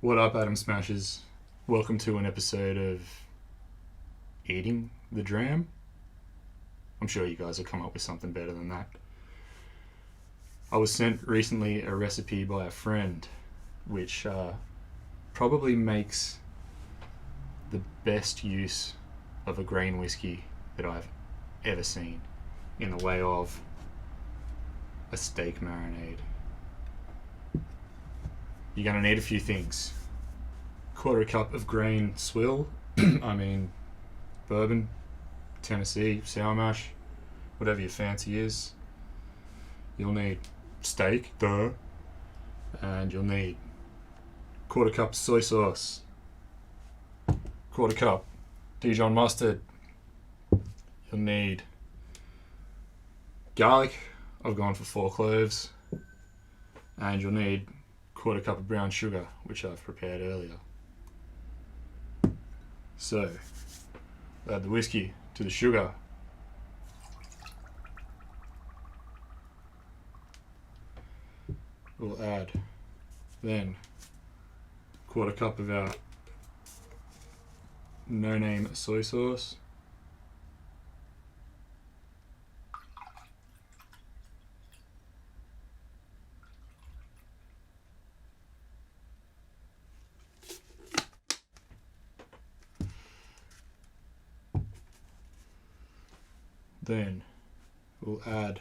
What up, Adam Smashers? Welcome to an episode of Eating the Dram. I'm sure you guys will come up with something better than that. I was sent recently a recipe by a friend which probably makes the best use of a grain whiskey that I've ever seen in the way of a steak marinade. You're going to need a few things. Quarter cup of grain swill, Bourbon, Tennessee, sour mash, whatever your fancy is. You'll need steak, duh, and you'll need quarter cup soy sauce, quarter cup Dijon Mustard. You'll need garlic, I've gone for 4 cloves, and you'll need quarter cup of brown sugar, which I've prepared earlier. So, add the whiskey to the sugar. We'll add then quarter cup of our no-name soy sauce. Then we'll add,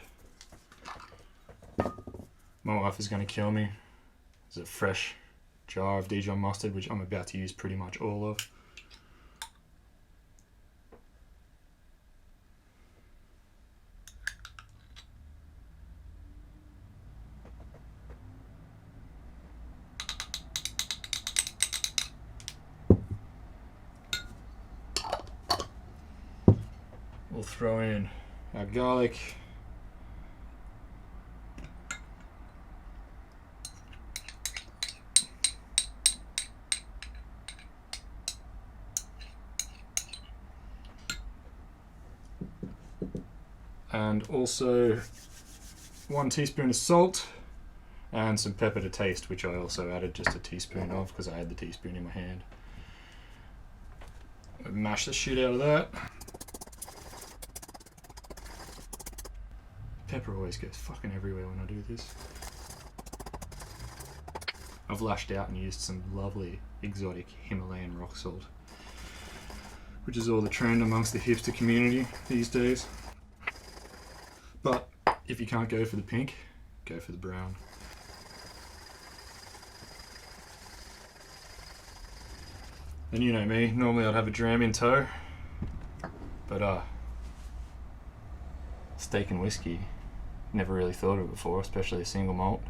my wife is going to kill me, there's a fresh jar of Dijon mustard which I'm about to use pretty much all of. We'll throw in our garlic, and also 1 teaspoon of salt and some pepper to taste, which I also added just a teaspoon of because I had the teaspoon in my hand. Mash the shit out of that. Pepper always goes fucking everywhere when I do this. I've lashed out and used some lovely exotic Himalayan rock salt, which is all the trend amongst the hipster community these days. But if you can't go for the pink, go for the brown. And you know me, normally I'd have a dram in tow, but steak and whiskey, never really thought of it before, especially a single malt.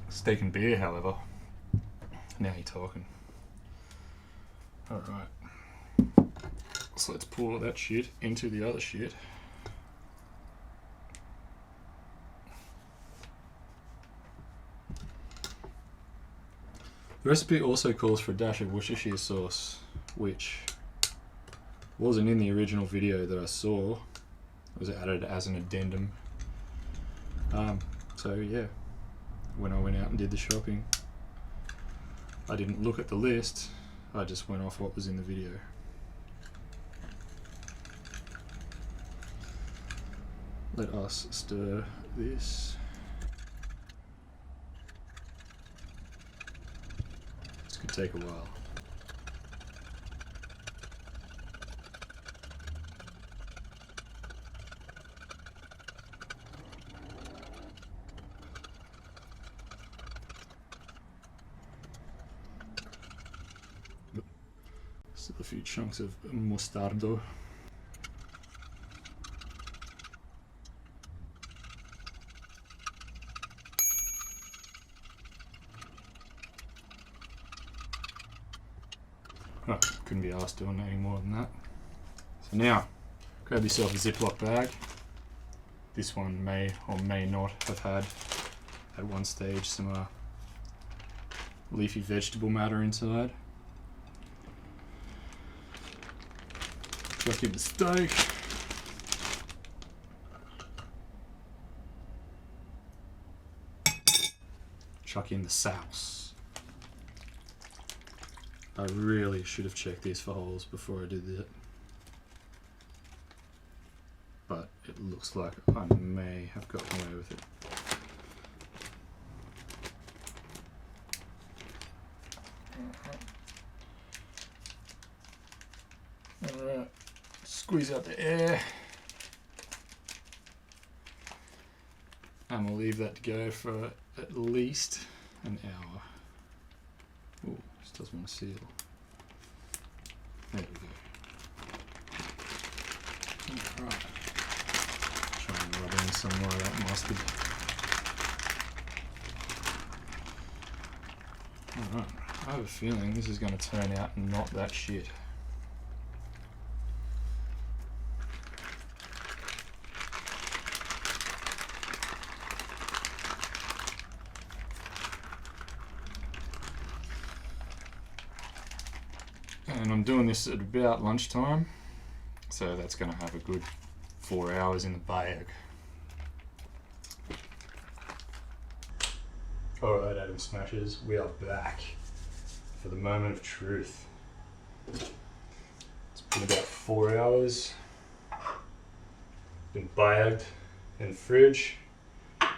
Steak and beer, however, now you're talking. Alright, so let's pour that shit into the other shit. The recipe also calls for a dash of Worcestershire Sauce, which wasn't in the original video that I saw. It was added as an addendum. So yeah, when I went out and did the shopping, I didn't look at the list, I just went off what was in the video. Let us stir this. This could take a while. Still a few chunks of mustardo. Oh, couldn't be asked doing any more than that. So now, grab yourself a ziplock bag. This one may or may not have had, at one stage, some leafy vegetable matter inside. Chuck in the steak. chuck in the sauce. I really should have checked these for holes before I did that. But it looks like I may have gotten away with it. Alright, squeeze out the air. And we'll leave that to go for at least an hour. Oh, this doesn't want to seal. There we go. Alright. Try and rub in some more of that mustard. Alright, I have a feeling this is going to turn out not that shit. And I'm doing this at about lunchtime, so that's going to have a good 4 hours in the bag. Alright, Adam Smashers, we are back for the moment of truth. It's been about 4 hours, been bagged in the fridge. Let's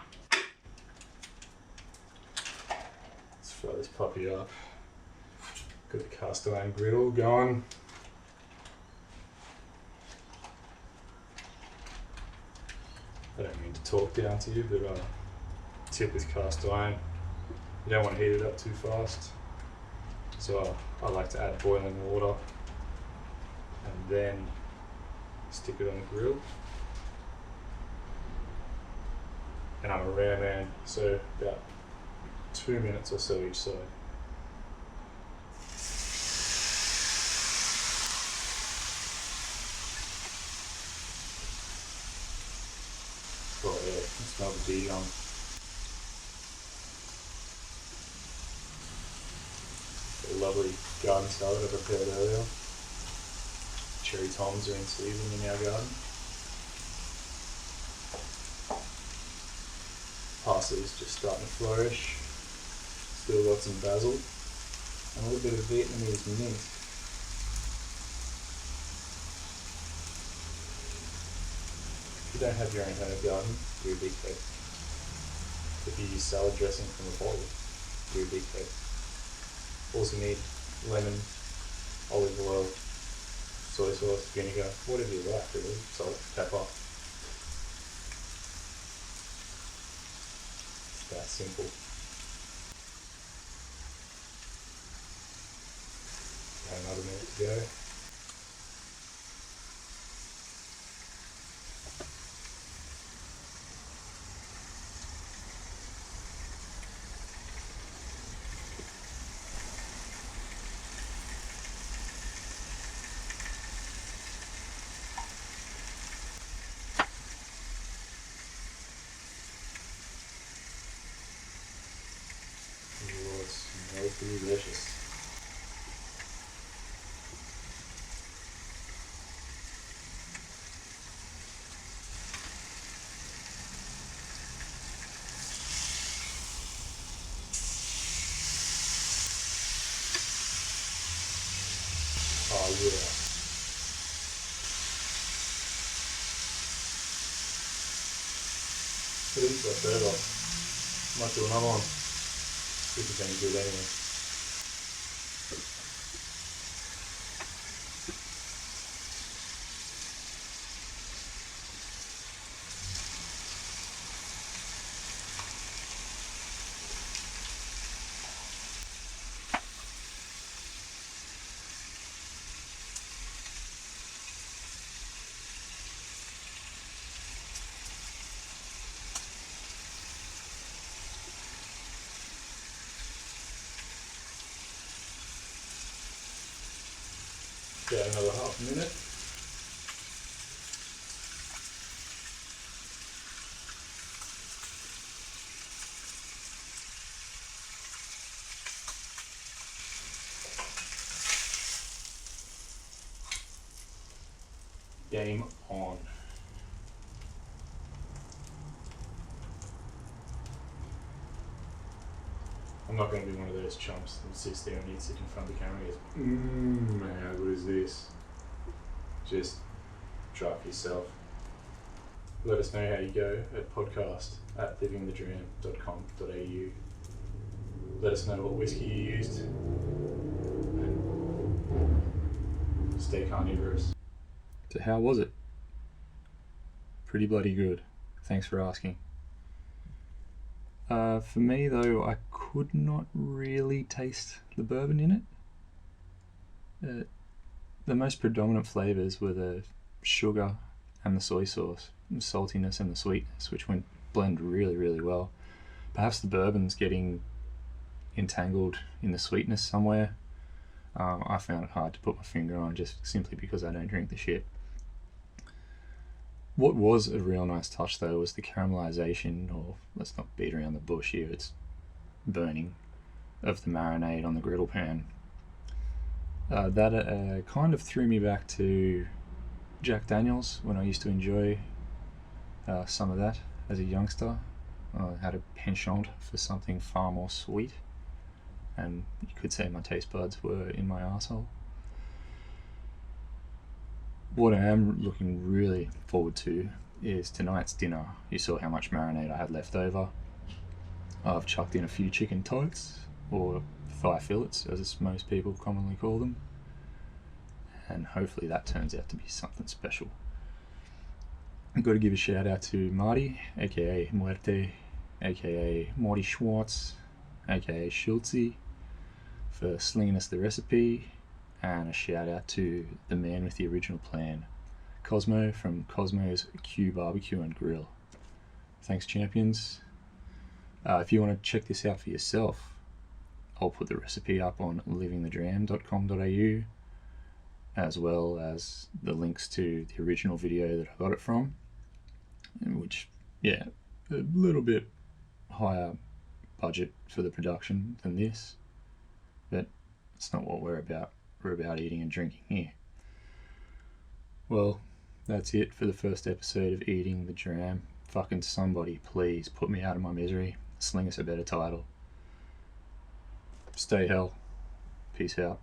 fry this puppy up. Got the cast iron griddle going. I don't mean to talk down to you, but tip with cast iron, you don't want to heat it up too fast. So I like to add boiling water and then stick it on the grill. And I'm a rare man, so about 2 minutes or so each side. Oh yeah, I can smell the Dijon. A lovely garden salad I prepared earlier. Cherry toms are in season in our garden. Parsley's just starting to flourish. Still got some basil and a little bit of Vietnamese mint. If you don't have your own home garden, you're a big head. If you use salad dressing from a bottle, you're a big head. Also need lemon, olive oil, soy sauce, vinegar, whatever you like really, salt, pepper. It's that simple. Got another minute to go. Delicious. Oh yeah. Put into that burger. Might do another one. If it's any good anyway. About another half minute. Game on. I'm not going to be one of those chumps that sits there and eats it in front of the camera and goes, how good is this? Just try it for yourself. Let us know how you go at podcast@livingthedram.com.au. Let us know what whiskey you used. And stay carnivorous. So how was it? Pretty bloody good. Thanks for asking. For me though, I could not really taste the bourbon in it. The most predominant flavours were the sugar and the soy sauce, the saltiness and the sweetness, which went blend really, really well. Perhaps the bourbon's getting entangled in the sweetness somewhere. I found it hard to put my finger on just simply because I don't drink the shit. What was a real nice touch though was the caramelization, or let's not beat around the bush here, it's burning, of the marinade on the griddle pan. That kind of threw me back to Jack Daniels when I used to enjoy some of that as a youngster. I had a penchant for something far more sweet, and you could say my taste buds were in my arsehole. What I am looking really forward to is tonight's dinner. You saw how much marinade I had left over. I've chucked in a few chicken toasts, or thigh fillets as most people commonly call them, and hopefully that turns out to be something special. I've got to give a shout out to Marty, aka Muerte, aka Morty Schwartz, aka Schultzy, for slinging us the recipe, and a shout out to the man with the original plan, Cosmo from Cosmo's Q Barbecue and Grill. Thanks, champions. If you want to check this out for yourself, I'll put the recipe up on livingthedram.com.au, as well as the links to the original video that I got it from, which, yeah, a little bit higher budget for the production than this, but it's not what we're about. We're about eating and drinking here. Well, that's it for the first episode of Eating the Dram. Fucking somebody, please put me out of my misery. Sling us a better title. Stay hell. Peace out.